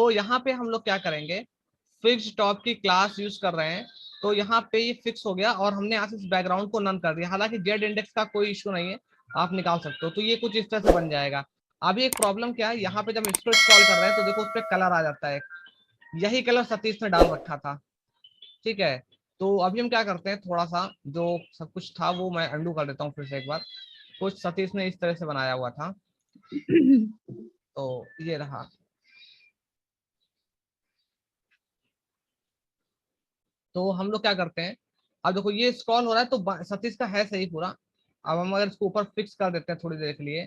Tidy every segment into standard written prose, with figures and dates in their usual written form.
तो यहाँ पे हम लोग क्या करेंगे, फिक्स टॉप की क्लास यूज कर रहे हैं, तो यहाँ पे ये फिक्स हो गया और हमने यहाँ से इस बैकग्राउंड को नन कर दिया। हालांकि जेड इंडेक्स का कोई इशू नहीं है, आप निकाल सकते हो। तो ये कुछ इस तरह से बन जाएगा। अभी एक प्रॉब्लम क्या है, यहाँ पे जब इसको इंस्टॉल कर रहे हैं तो देखो उस पर कलर आ जाता है, यही कलर सतीश ने डाल रखा था, ठीक है। तो अभी हम क्या करते हैं, थोड़ा सा जो सब कुछ था वो मैं अंडू कर देता हूँ फिर से एक बार। कुछ सतीश ने इस तरह से बनाया हुआ था, तो ये रहा। तो हम लोग क्या करते हैं, अब देखो ये स्क्रॉल हो रहा है तो सतीश का है सही पूरा। अब हम अगर इसको ऊपर फिक्स कर देते हैं थोड़ी देर के लिए,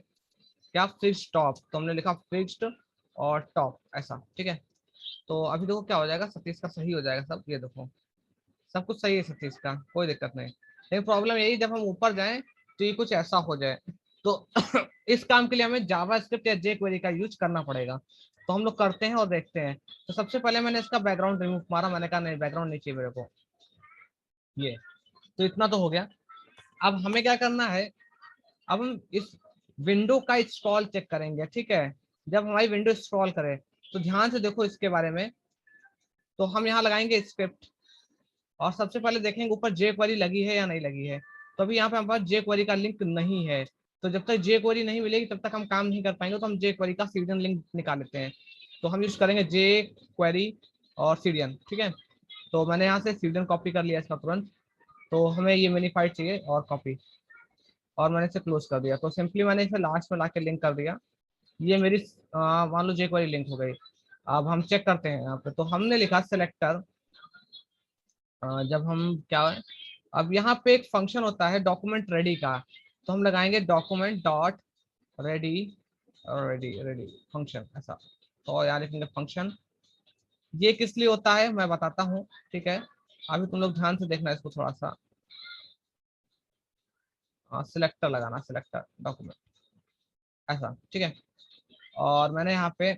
क्या फिक्स टॉप, तो हमने लिखा फिक्स्ड और टॉप ऐसा, ठीक है। तो अभी देखो क्या हो जाएगा, सतीश का सही हो जाएगा सब, ये देखो सब कुछ सही है सतीश का, कोई दिक्कत नहीं। लेकिन प्रॉब्लम यही, जब हम ऊपर जाएं तो ये कुछ ऐसा हो जाए। तो इस काम के लिए हमें जावा स्क्रिप्ट या जे क्वेरी का यूज करना पड़ेगा। तो हम लोग करते हैं और देखते हैं। तो सबसे पहले मैंने इसका बैकग्राउंड रिमूव मारा, मैंने कहा नहीं बैकग्राउंड नहीं चाहिए मेरे को, ये तो इतना तो हो गया। अब हमें क्या करना है, अब हम इस विंडो का स्क्रॉल चेक करेंगे, ठीक है। जब हमारी विंडो स्क्रॉल करे तो ध्यान से देखो इसके बारे में। तो हम यहाँ लगाएंगे स्क्रिप्ट और सबसे पहले देखेंगे ऊपर जे क्वेरी लगी है या नहीं लगी है। तो अभी यहाँ पे हमारे पास जे क्वेरी का लिंक नहीं है, तो जब तक जे क्वेरी नहीं मिलेगी तब तक हम काम नहीं कर पाएंगे। तो हम जे क्वेरी का सीरियन लिंक निकाल लेते हैं। तो हम यूज करेंगे जे क्वेरी और सीरियन, ठीक है। तो मैंने यहाँ से सीरियन कॉपी कर लिया इसका तुरंत। तो हमें ये मिनीफाइड चाहिए और कॉपी, और मैंने इसे क्लोज कर दिया। तो सिंपली मैंने इसे लास्ट में लाके लिंक कर दिया। ये मेरी मान लो जे क्वेरी लिंक हो गई। अब हम चेक करते हैं यहाँ पे, तो हमने लिखा सिलेक्टर। जब हम क्या, अब यहाँ पे एक फंक्शन होता है डॉक्यूमेंट रेडी का, तो हम लगाएंगे document dot ready, ready ready function ऐसा। तो यहाँ लिखेंगे फंक्शन। ये किस लिए होता है मैं बताता हूँ, ठीक है। अभी तुम लोग ध्यान से देखना इसको थोड़ा सा। सिलेक्टर लगाना, सिलेक्टर डॉक्यूमेंट ऐसा, ठीक है। और मैंने यहाँ पे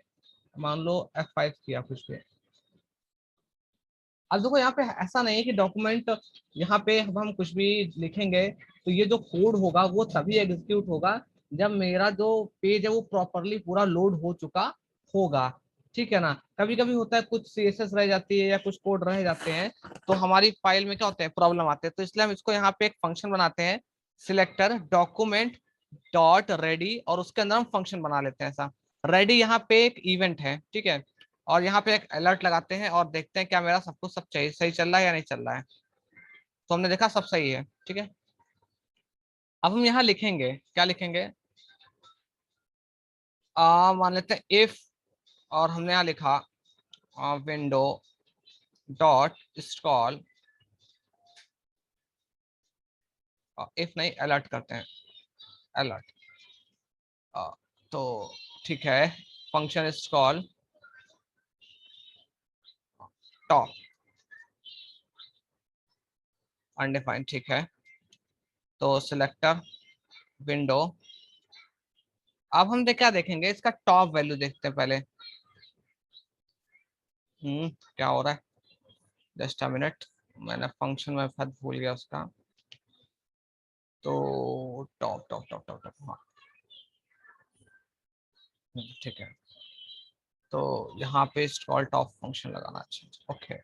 मान लो F5 किया कुछ पे। अब देखो यहाँ पे ऐसा नहीं है कि डॉक्यूमेंट, यहाँ पे अब हम कुछ भी लिखेंगे तो ये जो कोड होगा वो तभी एग्जीक्यूट होगा जब मेरा जो पेज है वो प्रॉपरली पूरा लोड हो चुका होगा, ठीक है ना। कभी कभी होता है कुछ सीएसएस रह जाती है या कुछ कोड रह जाते हैं, तो हमारी फाइल में क्या होते हैं, प्रॉब्लम आते हैं। तो इसलिए हम इसको यहाँ पे एक फंक्शन बनाते हैं, सिलेक्टर डॉक्यूमेंट डॉट रेडी, और उसके अंदर हम फंक्शन बना लेते हैं ऐसा। रेडी यहाँ पे एक इवेंट है, ठीक है। और यहाँ पे एक अलर्ट लगाते हैं और देखते हैं क्या मेरा सब कुछ सब सही सही चल रहा है या नहीं चल रहा है। तो हमने देखा सब सही है, ठीक है। अब हम यहाँ लिखेंगे, क्या लिखेंगे, मान लेते हैं इफ, और हमने यहाँ लिखा विंडो डॉट स्क्रॉल, इफ नहीं अलर्ट करते हैं, अलर्ट। तो ठीक है, फंक्शन स्क्रॉल टॉप अनडिफाइंड, ठीक है। तो सिलेक्टर विंडो, अब हम क्या देखेंगे, इसका टॉप वैल्यू देखते हैं पहले। क्या हो रहा है, जस्ट अ मिनट, मैंने फंक्शन में फट भूल गया उसका। तो top top top top top, हाँ ठीक है। तो यहाँ पे स्क्रॉल टॉप फंक्शन लगाना, अच्छा ओके।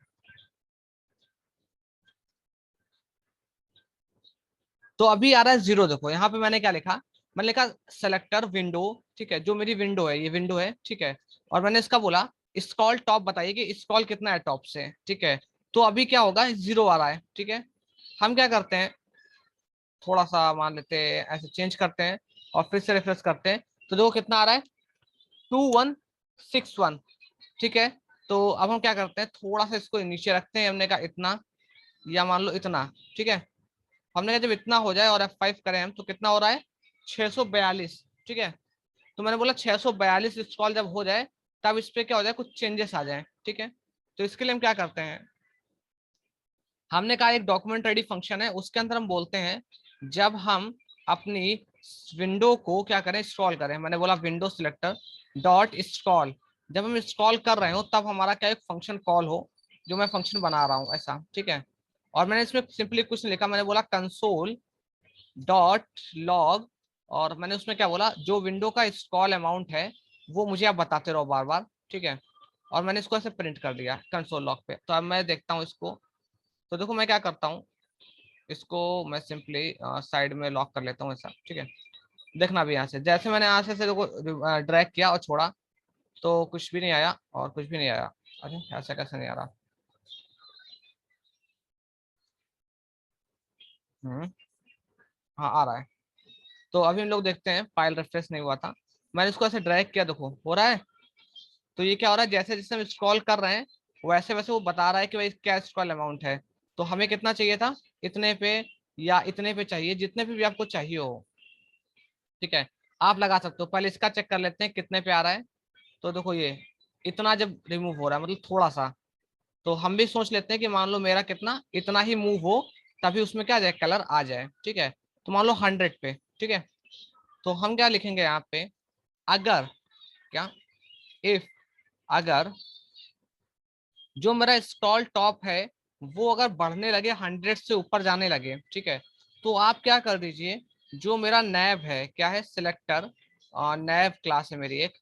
तो अभी आ रहा है जीरो, देखो यहाँ पे मैंने क्या लिखा, मैंने लिखा सेलेक्टर विंडो, ठीक है, जो मेरी विंडो है ये विंडो है, ठीक है। और मैंने इसका बोला स्क्रॉल टॉप बताइए कि स्क्रॉल कितना है टॉप से, ठीक है। तो अभी क्या होगा, जीरो आ रहा है, ठीक है। हम क्या करते हैं, थोड़ा सा मान लेते हैं ऐसे चेंज करते हैं और फिर से रिफ्रेश करते हैं, तो देखो कितना आ रहा है, 2161, ठीक है। तो अब हम क्या करते हैं, थोड़ा सा इसको नीचे रखते हैं, हमने कहा इतना, या मान लो इतना, ठीक है। हमने कहा जब इतना हो जाए और F5 करें हम, तो कितना हो रहा है, 642, ठीक है। तो मैंने बोला 642 इंस्टॉल जब हो जाए तब इस पे क्या हो जाए, कुछ चेंजेस आ जाए, ठीक है। तो इसके लिए हम क्या करते हैं, हमने कहा एक डॉक्यूमेंट रेडी फंक्शन है, उसके अंदर हम बोलते हैं जब हम अपनी विंडो को क्या करें, स्क्रॉल करें, मैंने बोला विंडो सिलेक्टर डॉट स्क्रॉल, जब हम स्क्रॉल कर रहे हो तब हमारा क्या एक फंक्शन कॉल हो, जो मैं फंक्शन बना रहा हूँ ऐसा, ठीक है। और मैंने इसमें सिंपली कुछ नहीं लिखा, मैंने बोला कंसोल डॉट लॉग, और मैंने उसमें क्या बोला, जो विंडो का स्क्रॉल अमाउंट है वो मुझे आप बताते रहो बार बार, ठीक है। और मैंने इसको ऐसे प्रिंट कर दिया कंसोल लॉग पे। तो अब मैं देखता हूँ इसको, तो देखो मैं क्या करता हूँ, इसको मैं सिंपली साइड में लॉक कर लेता हूँ ऐसा, ठीक है। देखना भी यहाँ से, जैसे मैंने यहाँ से देखो ड्रैग किया और छोड़ा तो कुछ भी नहीं आया और कुछ भी नहीं आया। अरे ऐसा कैसे नहीं आ रहा? हम्म, हाँ आ रहा है। तो अभी हम लोग देखते हैं, फाइल रिफ्रेश नहीं हुआ था, मैंने इसको ऐसे ड्रैग किया, देखो हो रहा है। तो ये क्या हो रहा है, जैसे जैसे हम स्क्रॉल कर रहे हैं वैसे वैसे वो बता रहा है कि भाई क्या स्क्रॉल अमाउंट है। तो हमें कितना चाहिए था, इतने पे या इतने पे चाहिए, जितने पे भी आपको चाहिए हो, ठीक है। आप लगा सकते हो। पहले इसका चेक कर लेते हैं कितने पे आ रहा है। तो देखो ये इतना जब रिमूव हो रहा है, मतलब थोड़ा सा, तो हम भी सोच लेते हैं कि मान लो मेरा कितना इतना ही मूव हो, तभी उसमें क्या आ जाए, कलर आ जाए, ठीक है। तो मान लो 100 पे, ठीक है। तो हम क्या लिखेंगे यहाँ पे, अगर, क्या, इफ, अगर जो मेरा स्टॉल टॉप है वो अगर बढ़ने लगे, 100 से ऊपर जाने लगे, ठीक है, तो आप क्या कर दीजिए, जो मेरा नैव है, क्या है, सिलेक्टर, नैव क्लास है मेरी एक,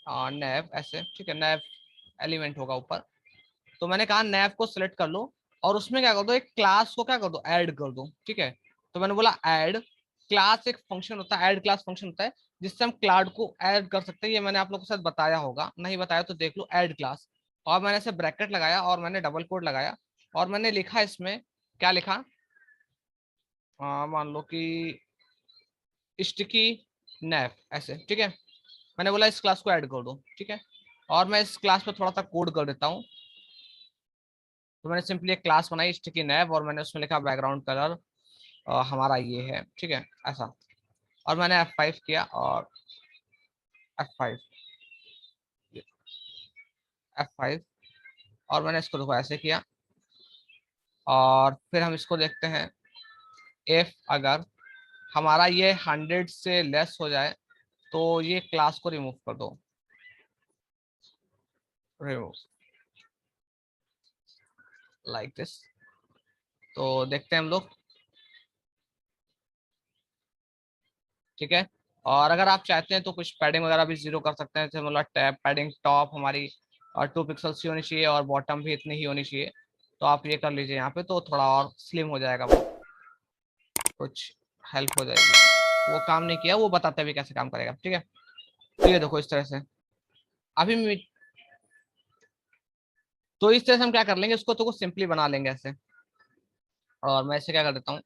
नैव ऐसे, ठीक है, नैव एलिमेंट होगा ऊपर। तो मैंने कहा नैव को सिलेक्ट कर लो और उसमें क्या कर दो, एक क्लास को क्या कर दो, ऐड कर दो, ठीक है। तो मैंने बोला ऐड क्लास, एक फंक्शन होता है, ऐड क्लास फंक्शन होता है जिससे हम क्लाउड को ऐड कर सकते हैं। ये मैंने आप लोगों के साथ बताया होगा, नहीं बताया तो देख लो, ऐड क्लास। और मैंने ऐसे ब्रैकेट लगाया और मैंने डबल कोड लगाया और मैंने लिखा इसमें, क्या लिखा, मान लो कि स्टिकी नैव ऐसे, ठीक है। मैंने बोला इस क्लास को ऐड कर दो, ठीक है। और मैं इस क्लास पे थोड़ा सा कोड कर देता हूँ। तो मैंने सिंपली एक क्लास बनाई स्टिकी नैव और मैंने उसमें लिखा बैकग्राउंड कलर हमारा ये है, ठीक है, ऐसा। और मैंने F5 किया और F5, F5, और मैंने इसको देखो ऐसे किया। और फिर हम इसको देखते हैं, इफ अगर हमारा ये 100 से लेस हो जाए तो ये क्लास को रिमूव कर दो, रिमूव लाइक दिस। तो देखते हैं हम लोग, ठीक है। और अगर आप चाहते हैं तो कुछ पैडिंग वगैरह भी जीरो कर सकते हैं, जैसे मतलब टैब पैडिंग टॉप हमारी और 2 पिक्सल्स की होनी चाहिए और बॉटम भी इतनी ही होनी चाहिए। तो आप ये कर लीजिए यहाँ पे, तो थोड़ा और स्लिम हो जाएगा वो, कुछ हेल्प हो जाएगी। वो काम नहीं किया, वो बताते भी कैसे काम करेगा, ठीक है। तो ये देखो इस तरह से अभी तो इस तरह से हम क्या कर लेंगे, उसको तो सिंपली बना लेंगे ऐसे। और मैं इसे क्या कर देता हूँ,